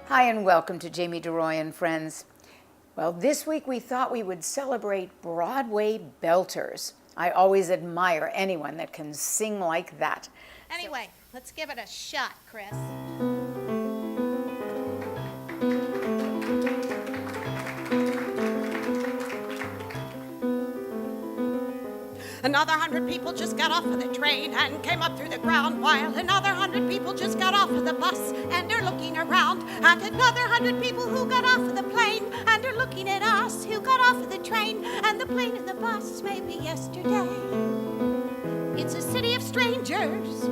Hi and welcome to Jamie deRoy and Friends. Well, this week we thought we would celebrate Broadway belters. I always admire anyone that can sing like that. Anyway, let's give it a shot, Chris. Another 100 people just got off of the train and came up through the ground, while another 100 people just got off of the bus and are looking around. And another 100 people who got off of the plane and are looking at us who got off of the train and the plane and the bus maybe yesterday. It's a city of strangers.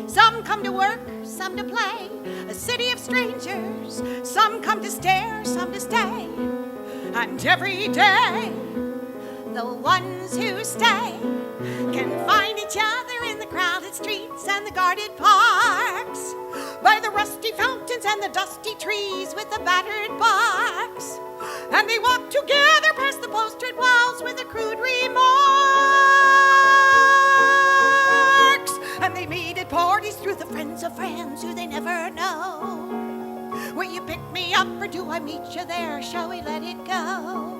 Some come to work, some to play. A city of strangers. Some come to stare, some to stay. And every day, the ones who stay can find each other in the crowded streets and the guarded parks, by the rusty fountains and the dusty trees with the battered barks. And they walk together past the postered walls with the crude remarks. And they meet at parties through the friends of friends who they never know. Will you pick me up or do I meet you there? Shall we let it go?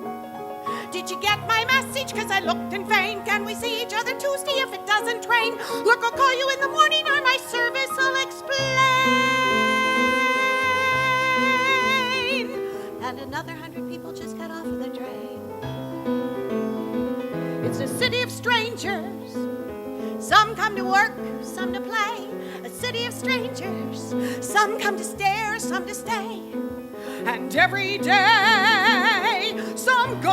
Did you get my message? 'Cause I looked in vain. Can we see each other Tuesday if it doesn't rain? Look, I'll call you in the morning or my service will explain. And another 100 people just got off of the train. It's a city of strangers. Some come to work, some to play. A city of strangers. Some come to stare, some to stay. And every day, some go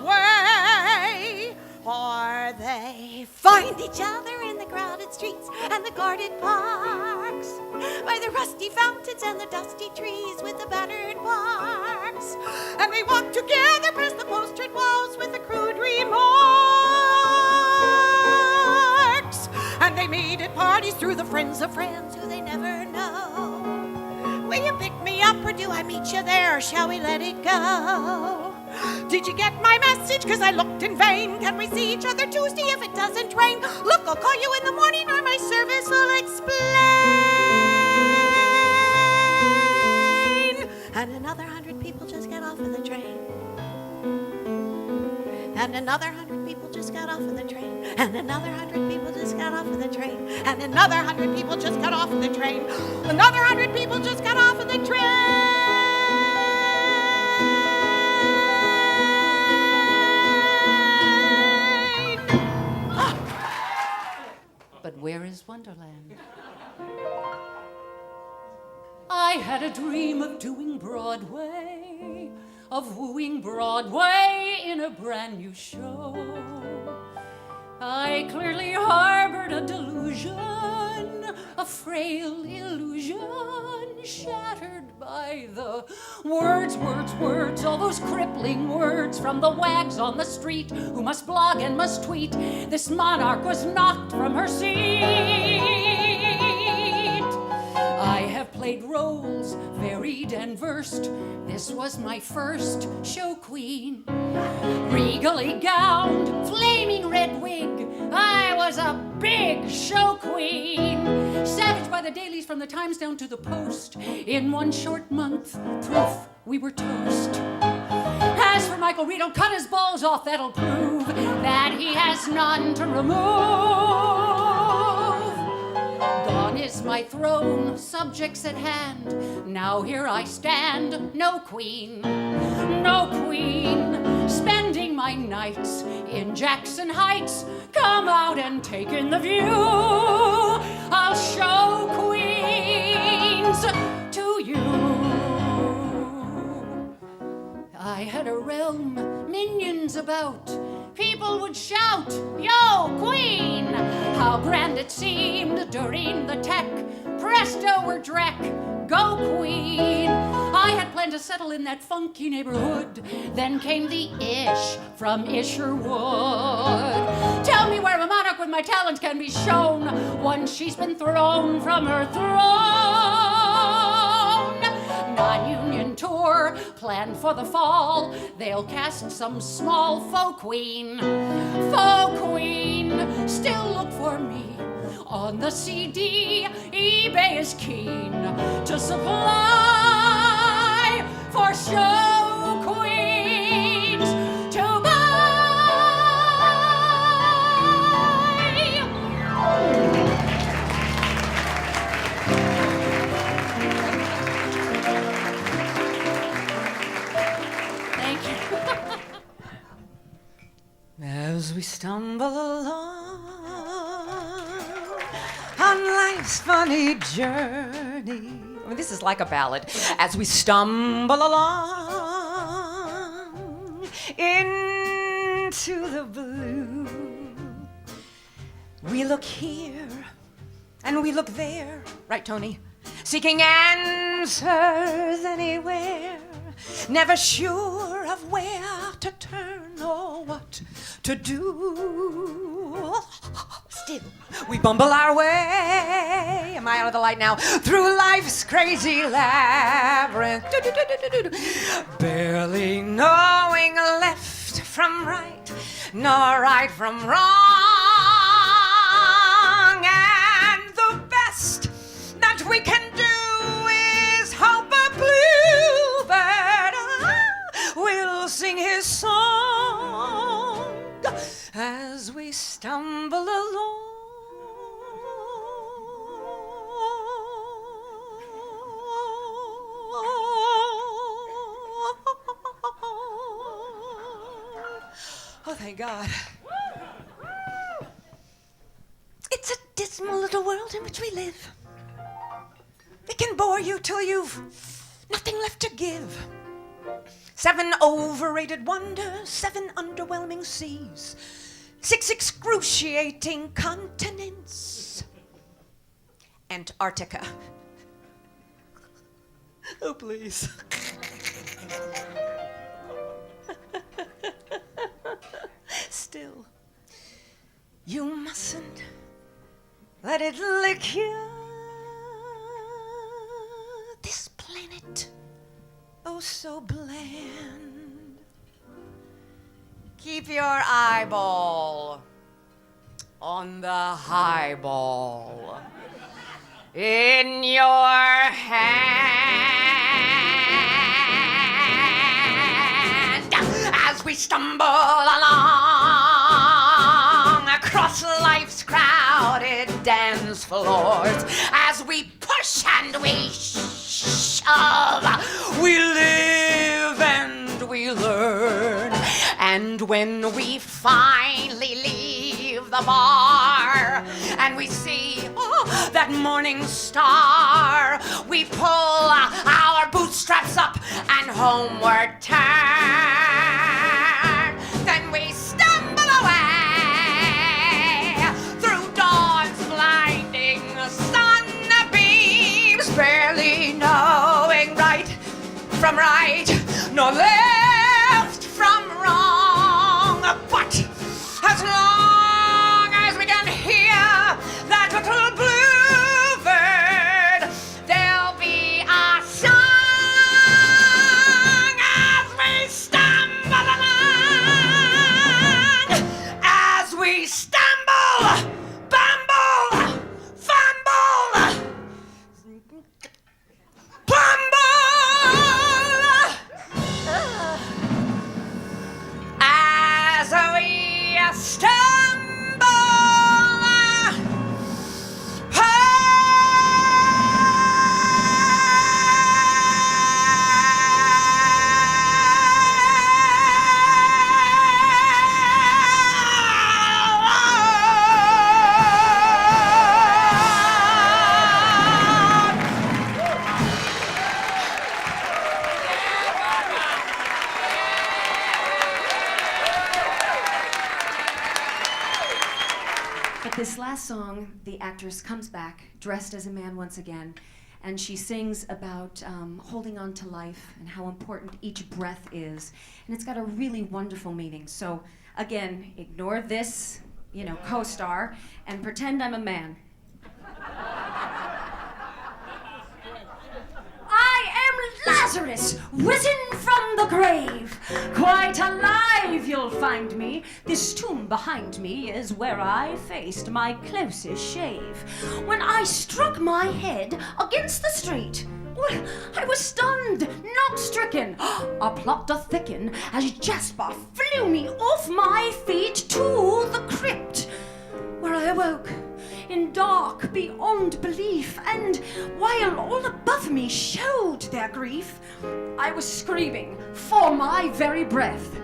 away, or they find each other in the crowded streets and the guarded parks, by the rusty fountains and the dusty trees with the battered barks. And they walk together past the postered walls with the crude remarks. And they meet at parties through the friends of friends who they never know. Will you pick me up or do I meet you there? Shall we let it go? Did you get my message? 'Cause I looked in vain. Can we see each other Tuesday if it doesn't rain? Look, I'll call you in the morning or my service will explain. And another 100 people just got off of the train. And another 100 people just got off of the train. And another 100 people just got off of the train. And another 100 people just got off of the train. Another 100 people just got off of the train. But where is Wonderland? I had a dream of doing Broadway, of wooing Broadway in a brand new show. I clearly harbored a delusion, a frail illusion, shattered by the words, all those crippling words from the wags on the street who must blog and must tweet. This monarch was knocked from her seat. I have played roles, varied and versed. This was my first show queen. Regally gowned, flaming red wig, I was a big show queen. Savaged by the dailies from the Times down to the Post. In one short month, proof we were toast. As for Michael Reed, he'll cut his balls off, that'll prove that he has none to remove. Gone is my throne, subjects at hand. Now here I stand, no queen, spending my nights in Jackson Heights. Come out and take in the view. I'll show queens to you. I had a realm, minions about. People would shout, "Yo, Queen!" How grand it seemed during the tech. Presto, we're Drek, go Queen! I had planned to settle in that funky neighborhood. Then came the Ish from Isherwood. Tell me where a monarch with my talent can be shown once she's been thrown from her throne. Non-union tour planned for the fall. They'll cast some small faux queen. Faux queen, still look for me On the CD, eBay is keen to supply for show queens to buy. Thank you. As we stumble along on life's funny journey. I mean, this is like a ballad. As we stumble along into the blue, we look here and we look there. Right, Tony? Seeking answers anywhere. Never sure of where to turn or what to do. Still, we bumble our way. Am I out of the light now? Through life's crazy labyrinth. Barely knowing left from right, nor right from wrong. And the best that we can do is hope a bluebird will sing his song as we stumble along. Oh, thank God. It's a dismal little world in which we live. It can bore you till you've nothing left to give. 7 overrated wonders, 7 underwhelming seas, 6 excruciating continents. Antarctica. Oh, please. Still, you mustn't let it lick you. This planet, oh so bland. Keep your eyeball on the highball in your hand as we stumble along across life's crowded dance floors, as we push and we shove, we live and we learn. And when we finally leave the bar and we see that morning star, we pull our bootstraps up and homeward turn. Then we stumble away through dawn's blinding sunbeams, barely knowing right from right, nor left from wrong. But as long as we can hear that little bluebird, there'll be a song as we stumble along, as we stumble, bumble, fumble, plumble, as we stumble. But this last song, the actress comes back dressed as a man once again, and she sings about holding on to life and how important each breath is. And it's got a really wonderful meaning. So again, ignore this, co-star, and pretend I'm a man. I am Lazarus, risen from the grave. Quite alive you'll find me. This tomb behind me is where I faced my closest shave. When I struck my head against the street, well, I was stunned, not stricken. A plot to thicken as Jasper flew me off my feet to the crypt, where I awoke in dark beyond belief, and while all above me showed their grief, I was screaming for my very breath.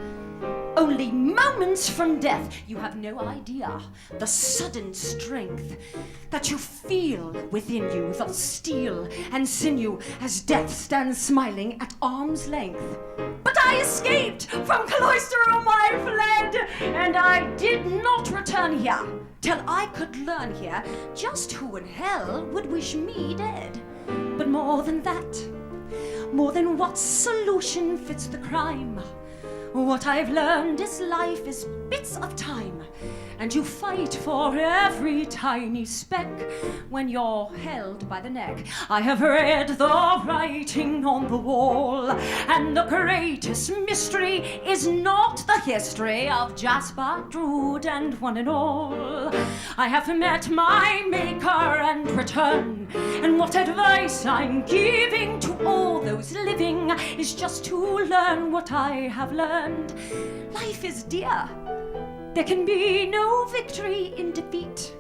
Only moments from death, you have no idea the sudden strength that you feel within you, the steel and sinew, as death stands smiling at arm's length. But I escaped from cloisterum I fled, and I did not return here till I could learn here just who in hell would wish me dead. But more than that, more than what solution fits the crime, what I've learned is life is bits of time, and you fight for every tiny speck when you're held by the neck. I have read the writing on the wall, and the greatest mystery is not the history of Jasper, Druid, and one and all. I have met my maker and return, and what advice I'm giving to all those living is just to learn what I have learned. Life is dear. There can be no victory in defeat.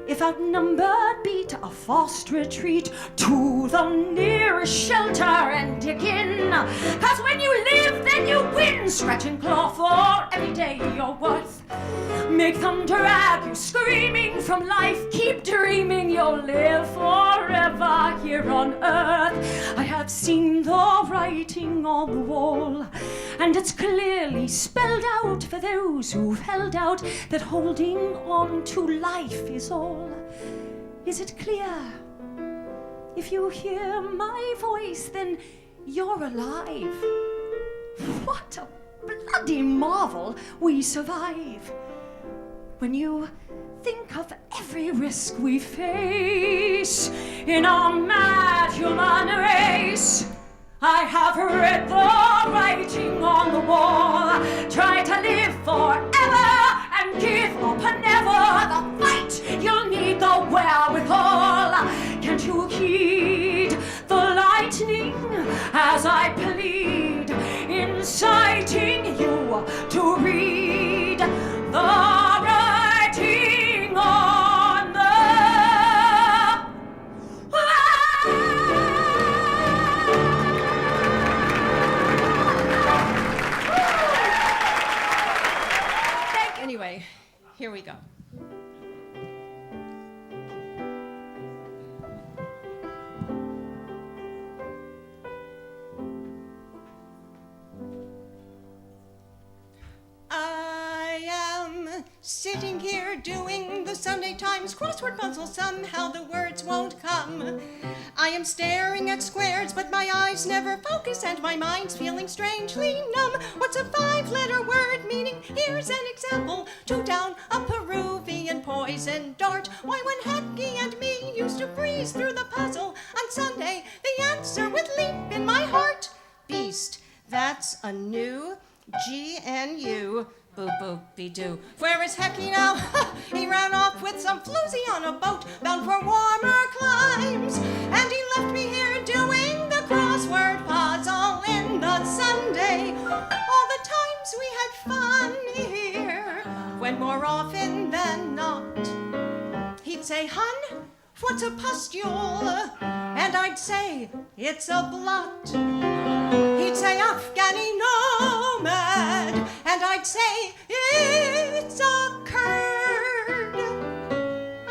If outnumbered, beat a forced retreat to the nearest shelter and dig in. 'Cause when you live, then you win. Scratch and claw for every day you're worth. Make them drag you screaming from life. Keep dreaming you'll live forever here on earth. I have seen the writing on the wall, and it's clearly spelled out for those who've held out that holding on to life is all. Is it clear? If you hear my voice, then you're alive. What a bloody marvel we survive. When you think of every risk we face in our mad human race, I have read the writing on the wall. Try to live forever and give up never the fight. You'll need the wherewithal. Can't you heed the lightning as I plead, inciting you to read the writing on the Anyway, here we go. I am sitting here doing the Sunday Times crossword puzzle. Somehow the words won't come. I am staring at squares, but my eyes never focus, and my mind's feeling strangely numb. What's a 5-letter word meaning? Here's an example. 2 down, a Peruvian poison dart. Why, when Hecky and me used to breeze through the puzzle on Sunday, the answer would leap in my heart. Beast, that's a new GNU. Boop-boop-be-doo. Where is Hecky now? He ran off with some floozy on a boat bound for warmer climes. And he left me here doing the crossword puzzle in the Sunday. All the times we had fun here, when more often than not, he'd say, "Hun, what's a pustule?" And I'd say, "It's a blot." He'd say, "Afghani nomad," and I'd say, "It's a curd."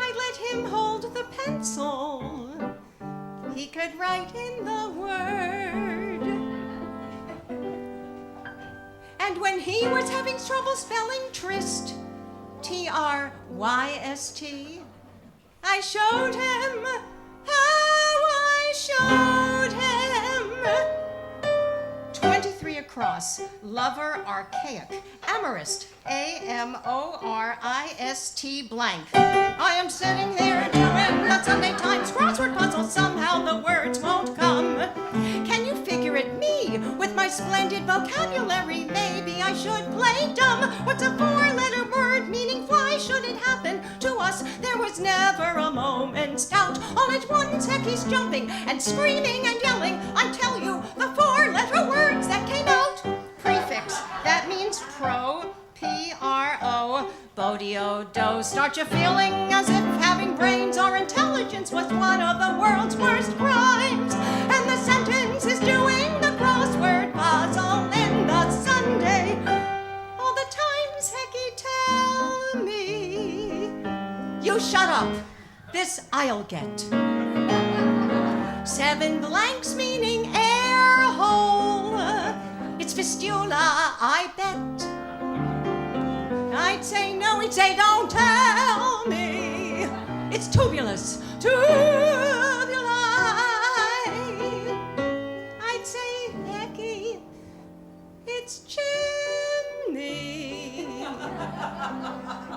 I'd let him hold the pencil. He could write in the word. And when he was having trouble spelling tryst, T-R-Y-S-T, I showed him how I showed him. 23 across, lover, archaic, amorist, A-M-O-R-I-S-T blank. I am sitting here doing the Sunday Times crossword puzzle. Somehow the words won't come. Can you figure All at once, Hecky's jumping and screaming and yelling. I tell you, the 4-letter words that came out. Prefix, that means pro, P-R-O, Bodio-do. Start you feeling as if having brains or intelligence was one of the world's worst crimes. And the sentence is doing the crossword puzzle in the Sunday. All the times Hecky tell me, you shut up, this I'll get. 7 blanks meaning air hole. It's fistula, I bet. I'd say no, he'd say don't tell me. It's tubulus, tubuli. I'd say Hecky, it's chimney.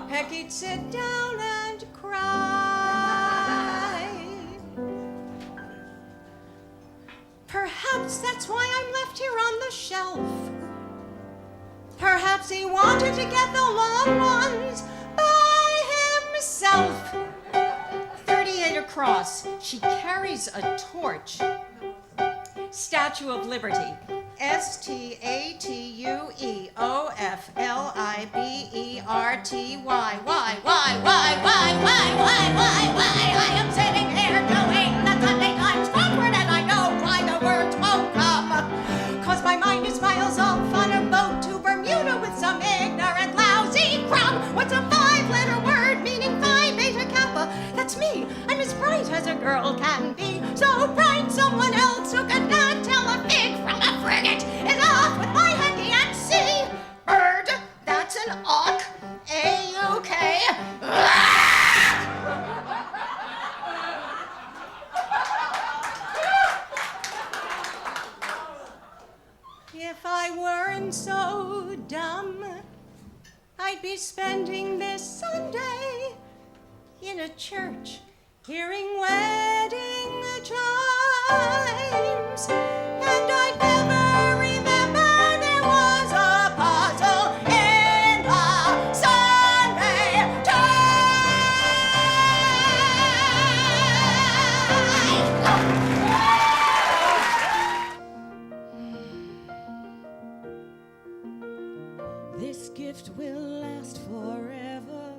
Hecky'd sit down and cry. Perhaps that's why I'm left here on the shelf. Perhaps he wanted to get the long ones by himself. 38 across. She carries a torch. Statue of Liberty. S-T-A-T-U-E-O-F-L-I-B-E-R-T-Y. Why? I am sitting here doing the Sunday Times crossword and I know why the words won't come. 'Cause my mind is miles off on a boat to Bermuda with some ignorant, lousy crumb. What's a 5-letter word meaning Phi Beta Kappa? That's me. I'm as bright as a girl can be. So bright someone else who could not tell a fig from a frigate is off with my Hecky at sea. Bird, that's an auk. A-U-K. If I weren't so dumb, I'd be spending this Sunday in a church, hearing wedding chimes, and I'd never remember there was a puzzle in the Sunday Times. This gift will last forever.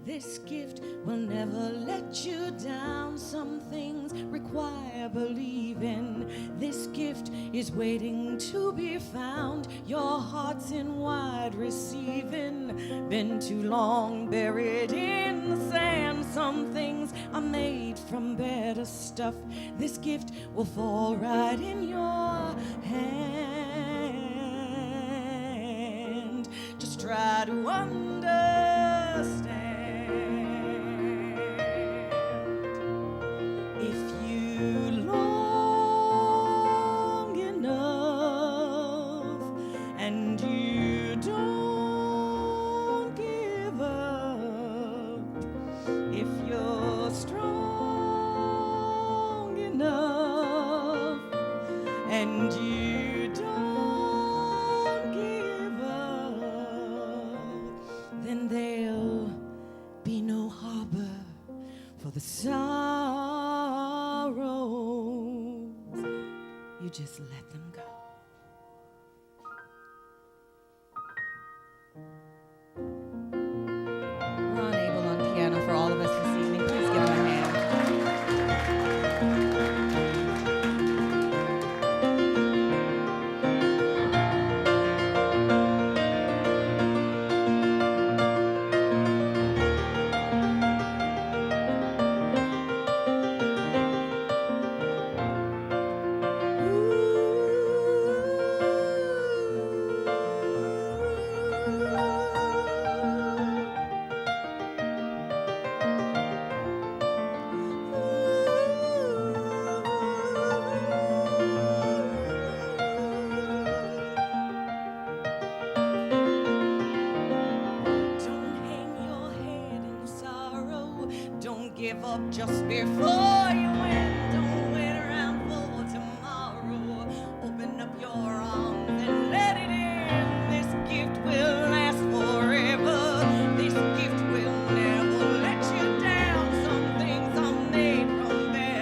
This gift will never let you down. Some things require believing. This gift is waiting to be found. Your heart's in wide receiving. Been too long buried in the sand. Some things are made from better stuff. This gift will fall right in your hand. Just try to understand. If you long enough and you don't give up, if you're strong enough and you don't give up, then there'll be no harbor for the sorrows. You just let them go. Ron Abel on piano for all of us this evening. Please give him a hand. Give up just before you win. Don't wait around for tomorrow. Open up your arms and let it in. This gift will last forever. This gift will never let you down. Some things are made from better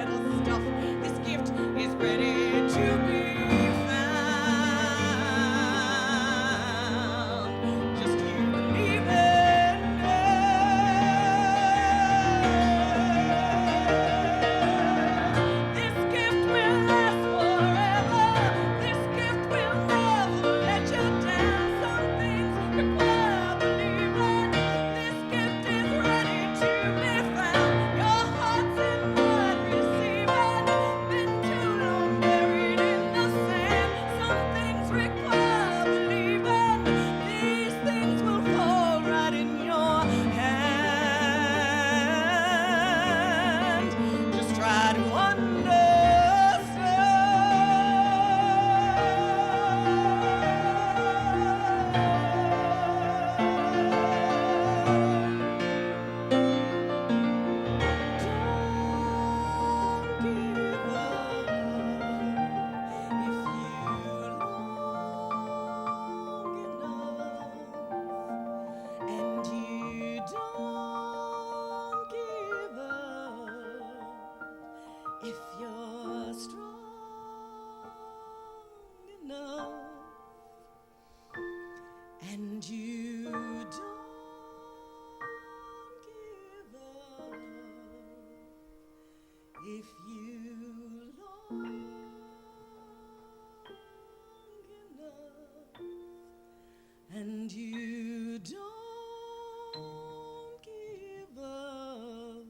If you long enough and you don't give up.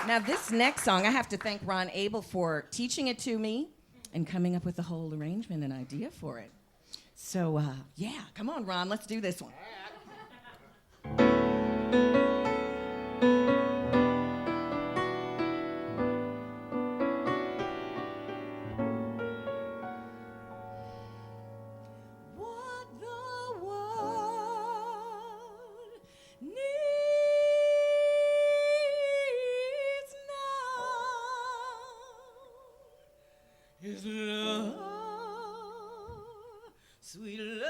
Now, this next song, I have to thank Ron Abel for teaching it to me and coming up with the whole arrangement and idea for it. So, yeah, come on, Ron, let's do this one. What the world needs now is love, sweet love.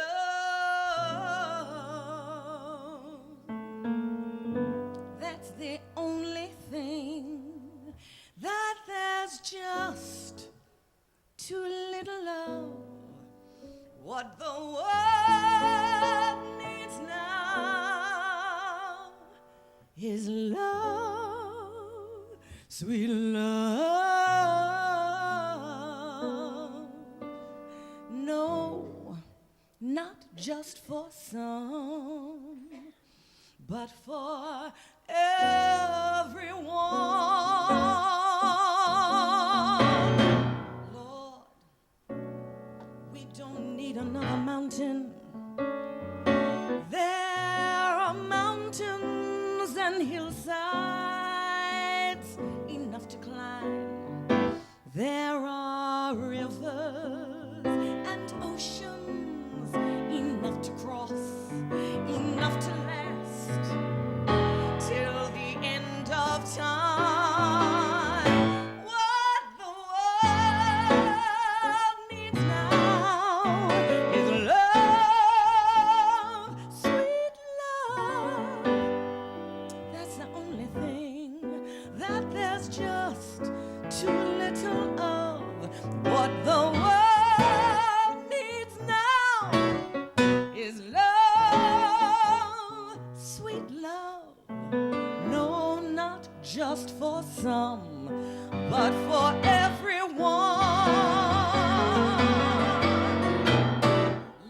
That's the only thing that there's just too little of. What the world needs now is love, sweet love. No, not just for some, but for everyone. Lord, we don't need another mountain. There are mountains and hillsides enough to climb. There are rivers and oceans enough to cross, enough to last till the end of time. What the world needs now is love, sweet love. That's the only thing that there's just too little of. What the world needs now is love, sweet love. No, not just for some, but for everyone.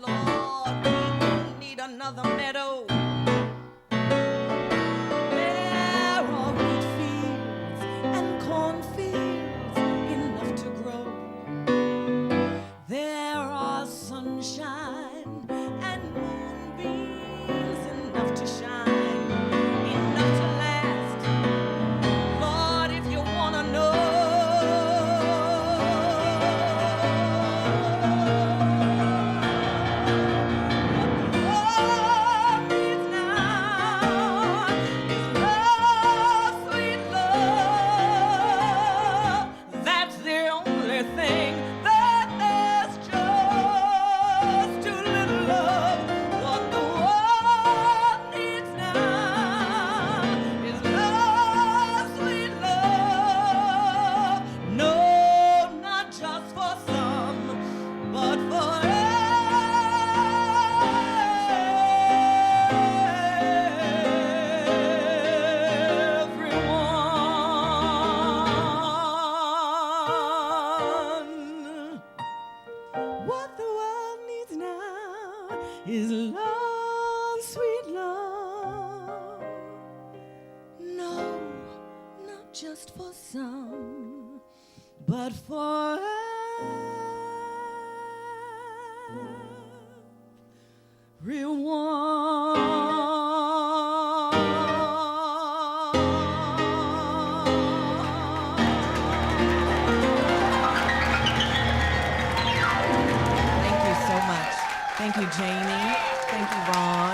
Lord, we don't need another meadow. There are wheat fields and cornfields enough to grow. There are sunshine and moonbeams enough to shine, enough to last. Lord, if you want to know what the world needs now is love, sweet love. That's the only thing that there's just too little of. What the world needs now is love, sweet love. No, not just for some, but for everyone. What the world needs now is love, sweet love. No, not just for some, but for everyone. Thank you so much. Thank you, Jamie. Thank you, Ron.